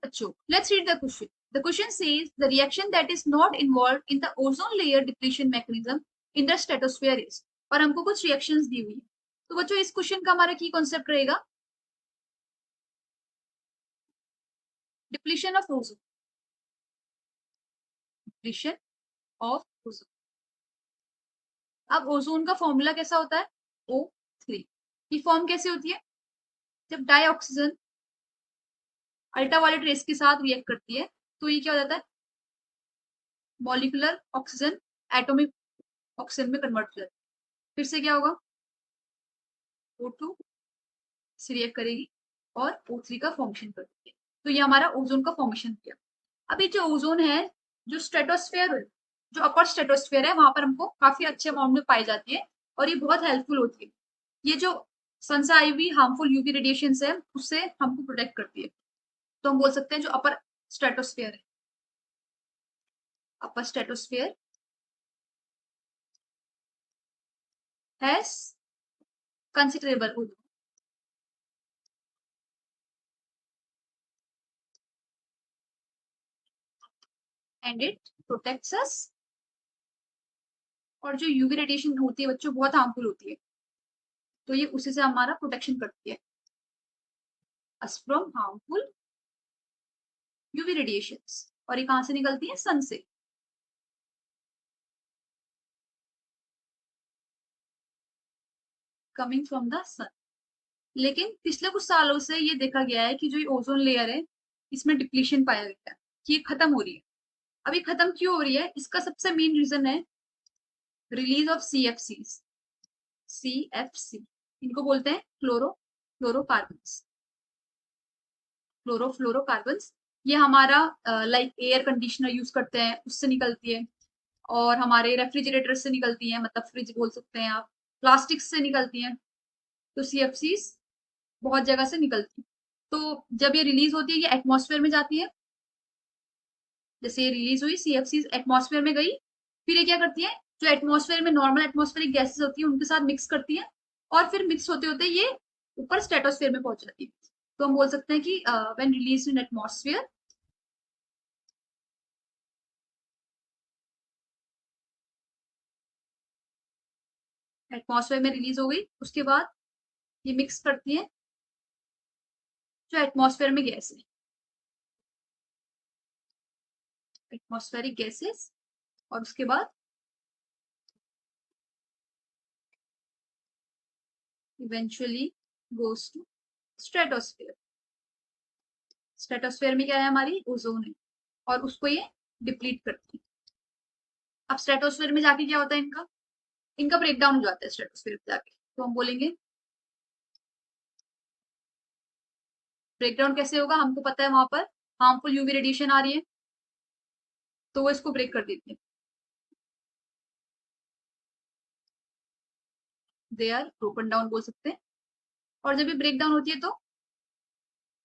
बच्चों, let's read the question. The question says the reaction that is not involved in the ozone layer depletion mechanism in the stratosphere is. और हमको कुछ reactions दी हुई है. तो बच्चों इस क्वेश्चन का हमारा की कॉन्सेप्ट रहेगा depletion of ozone. Depletion of ozone. अब ओजोन का फॉर्मूला कैसा होता है? O3. ये फॉर्म कैसे होती है? जब डाइऑक्सीजन अल्ट्रावायलेट रेस के साथ रिएक्ट करती है तो ये क्या हो जाता है? मॉलिक्यूलर ऑक्सीजन एटॉमिक ऑक्सीजन में कन्वर्ट हो जाता है. फिर से क्या होगा? O2 से रिएक्ट करेगी और O3 का फॉर्मेशन करती है. तो ये हमारा ओजोन का फॉर्मेशन किया. अभी जो ओजोन है, जो स्ट्रेटोस्फेयर, जो अपर स्ट्रेटोस्फेयर है, वहां पर हमको काफी अच्छे अमाउंट में पाई जाती है और ये बहुत हेल्पफुल होती है. ये जो सन से आई हुई हार्मफुल यूवी रेडिएशन है उससे हमको प्रोटेक्ट करती है. तो हम बोल सकते हैं जो अपर स्ट्रेटोस्फेयर है, upper stratosphere has considerable ozone and it protects us. और जो यूवी रेडिएशन होती है बच्चों बहुत हार्मफुल होती है, तो ये उसी से हमारा प्रोटेक्शन करती है us from harmful UV radiations. और ये कहां से निकलती है? सन से. कमिंग फ्रॉम द सन. लेकिन पिछले कुछ सालों से ये देखा गया है कि जो ये ओजोन लेयर है इसमें डिप्लीशन पाया गया है कि ये खत्म हो रही है. अभी खत्म क्यों हो रही है? इसका सबसे मेन रीजन है रिलीज ऑफ CFC. CFC इनको बोलते हैं क्लोरोफ्लोरोकार्बन्स. क्लोरोफ्लोरोकार्बन्स ये हमारा लाइक एयर कंडीशनर यूज करते हैं उससे निकलती है, और हमारे रेफ्रिजरेटर से निकलती है, मतलब फ्रिज बोल सकते हैं आप, प्लास्टिक से निकलती हैं. तो CFC बहुत जगह से निकलती है. तो जब ये रिलीज होती है ये एटमॉस्फेयर में जाती है. जैसे ये रिलीज हुई CFC एटमॉस्फेयर में गई, फिर ये क्या करती है? जो एटमॉस्फेयर में नॉर्मल एटमॉस्फेरिक गैसेस होती है उनके साथ मिक्स करती है, और फिर मिक्स होते होते ये ऊपर स्ट्रेटोस्फेयर में पहुंच जाती है. तो हम बोल सकते हैं कि when release in atmosphere, atmosphere में रिलीज हो गई, उसके बाद ये मिक्स करती है जो एटमॉस्फेयर में गैस है, एटमॉस्फेरिक गैसेस, और उसके बाद eventually goes to stratosphere. Stratosphere में क्या है? हमारी ओजोन है, और उसको ये डिप्लीट करती है. अब स्ट्रेटोस्फेयर में जाके क्या होता है? इनका इनका ब्रेकडाउन हो जाता है स्ट्रेटोस्फेयर में जाके. तो हम बोलेंगे ब्रेकडाउन कैसे होगा? हमको पता है वहां पर हार्मफुल यूवी रेडिएशन आ रही है, तो वो इसको ब्रेक कर देती है. दे आर ब्रोकन डाउन बोल सकते हैं. और जब ये ब्रेक डाउन होती है तो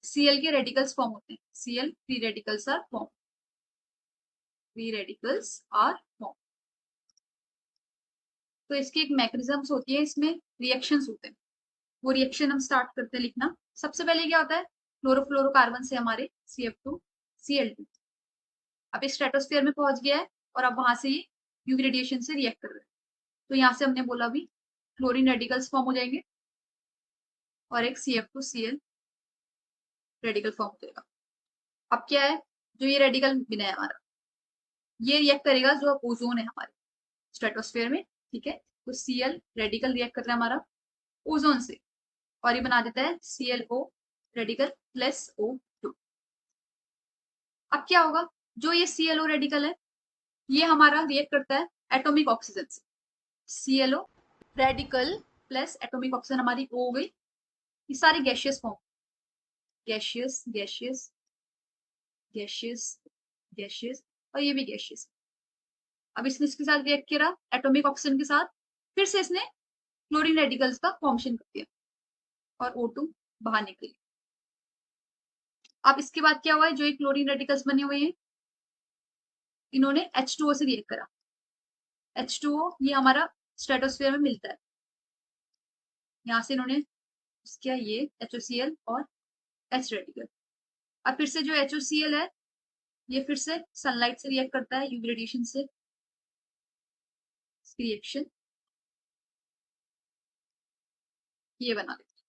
Cl के रेडिकल्स फॉर्म होते हैं. Cl free radicals are form. Free radicals are form. तो इसकी एक मैकेनिज्म्स होती है, इसमें रिएक्शंस होते हैं. वो रिएक्शन हम स्टार्ट करते हैं लिखना. सबसे पहले क्या होता है? क्लोरोफ्लोरोकार्बन से हमारे CF2Cl2. अब इस स्ट्रेटोस्फेयर में पहुंच गया है और अब वहां से ये यूवी रेडिएशन से रिएक्ट कर रहे हैं. तो यहाँ से हमने बोला भी क्लोरीन रेडिकल्स फॉर्म हो जाएंगे और एक CF2Cl रेडिकल फॉर्म हो जाएगा. अब क्या है? जो ये रेडिकल बिना है हमारा, ये रिएक्ट करेगा जो ओजोन है हमारे स्ट्रेटोस्फेयर में. ठीक है, तो Cl रेडिकल रिएक्ट कर रहा है हमारा ओजोन से, और ये बना देता है ClO रेडिकल प्लस O2. अब क्या होगा? जो ये ClO रेडिकल है ये हमारा रिएक्ट करता है एटॉमिक ऑक्सीजन से. ClO radical plus atomic oxygen हमारी O हो गई. ये सारे gaseous form, gaseous gaseous gaseous gaseous, और ये भी गैशियस. अब इसने इसके साथ रिएक्ट किया एटॉमिक ऑक्सीजन के साथ, फिर से इसने क्लोरीन रेडिकल्स का फॉर्मेशन कर दिया और O2 बाहर निकली. अब इसके बाद क्या हुआ है? जो ये क्लोरीन रेडिकल्स बने हुए हैं इन्होंने H2O से रिएक्ट करा. H2O ये हमारा स्ट्रेटोस्फेयर में मिलता है. यहाँ से इन्होंने किया ये HOCl और H रेडिकल. अब फिर से जो HOCl है ये फिर से सनलाइट से रिएक्ट करता है, यूवी रेडिएशन से, रिएक्शन ये बना देते हैं।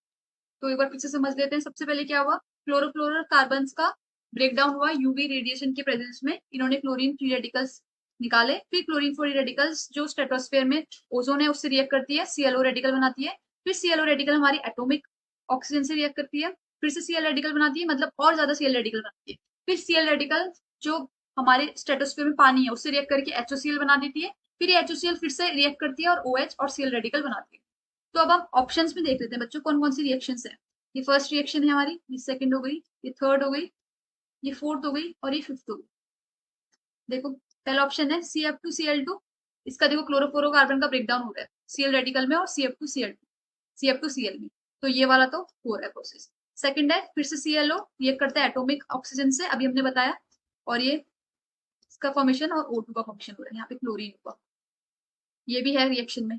तो एक बार फिर से समझ लेते हैं। सबसे पहले क्या हुआ, क्लोरोफ्लोरोकार्बन्स का ब्रेकडाउन हुआ यूवी रेडिएशन के प्रेजेंस में। इन्होंने क्लोरीन फ्री रेडिकल्स निकाले, फिर क्लोरीन फ्री रेडिकल्स जो स्ट्रेटोस्फेयर में ओजोन है उससे रिएक्ट करती है, ClO रेडिकल बनाती है। फिर ClO रेडिकल हमारी एटॉमिक ऑक्सीजन से रिएक्ट करती है, फिर से Cl रेडिकल बनाती है, मतलब और ज्यादा Cl रेडिकल बनाती है। फिर Cl रेडिकल जो हमारे स्ट्रेटोस्फेयर में पानी है उससे रिएक्ट करके HOCl बना देती है, फिर ये HOCl फिर से रिएक्ट करती है और OH और Cl रेडिकल बनाती है। तो अब हम ऑप्शंस में देख लेते हैं बच्चों कौन कौन सी रिएक्शंस है। ये फर्स्ट रिएक्शन है हमारी, ये सेकंड हो गई, ये थर्ड हो गई, ये फोर्थ हो गई और ये फिफ्थ हो गई। देखो पहला ऑप्शन है CF2Cl2, इसका देखो क्लोरोफ्लोरोकार्बन का ब्रेकडाउन हो रहा है Cl रेडिकल में और CF2Cl2 में, तो ये वाला तो हो रहा है प्रोसेस। सेकंड है फिर से ClO रिएक्ट करता है एटॉमिक ऑक्सीजन से, अभी हमने बताया, और ये इसका फॉर्मेशन और O2 का फॉर्मेशन हो रहा है, यहाँ पे क्लोरीन हुआ, ये भी है रिएक्शन में।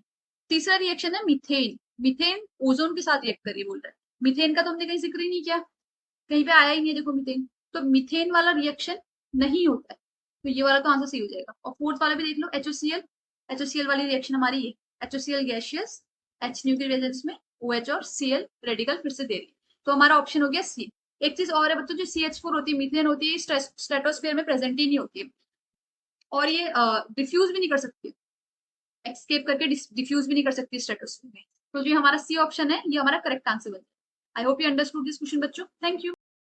तीसरा रिएक्शन है मीथेन, मीथेन ओजोन के साथ रिएक्ट करिए बोल रहा है। मीथेन का तो हमने कहीं जिक्र ही नहीं किया, कहीं पे आया ही नहीं है देखो मीथेन, तो मीथेन वाला रिएक्शन नहीं होता है, तो ये वाला तो आंसर सही हो जाएगा। और फोर्थ वाला भी देख लो, HOCl वाली रिएक्शन हमारी ये HOCl गैसियस H न्यू के रेजोनेंस में OH और Cl रेडिकल फिर से दे रही है, तो हमारा ऑप्शन हो गया सी। एक चीज और है बच्चों, जो CH4 होती है, मीथेन होती है, स्ट्रेटोस्फेयर में प्रेजेंट ही नहीं होती है, और ये डिफ्यूज भी नहीं कर सकती, एस्केप करके डिफ्यूज भी नहीं कर सकती स्ट्रेटोस्फेयर में, तो जो हमारा सी ऑप्शन है ये हमारा करेक्ट आंसर बनता है। I hope you understood this question बच्चों, थैंक यू।